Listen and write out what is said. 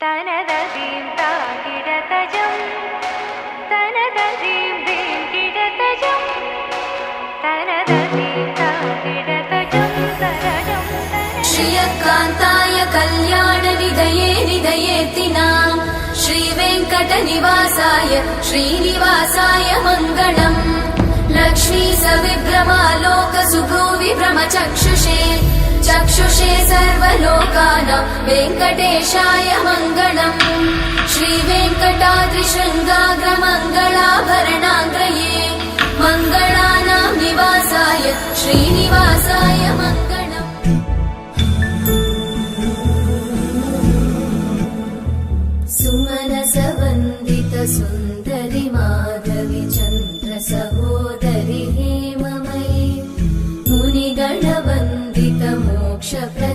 तनदीं तागिडतजं तनदीं दीगिडतजं तनदीं तागिडतजं तरजं श्रियकान्ताय कल्याणनिधये निधयेतिनां श्रीवेङ्कटनिवासाय श्रीनिवासाय मङ्गलम् लक्ष्मी सविभ्रमालोकसुभ्रूविभ्रमचक्षुषे चक्षुषे सर्वलोकानां वेङ्कटेशाय मङ्गलम् श्रीवेङ्कटाद्रिशृङ्गाग्रमङ्गलाभरणाङ्ग्रये मङ्गलानां निवासाय श्रीनिवासाय मङ्गलम्। सुमनसवन्दित सुन्दरि माधवि चन्द्र सहोदरि हेममयि मुनिगणवन्दित मोक्षप्रदायिनि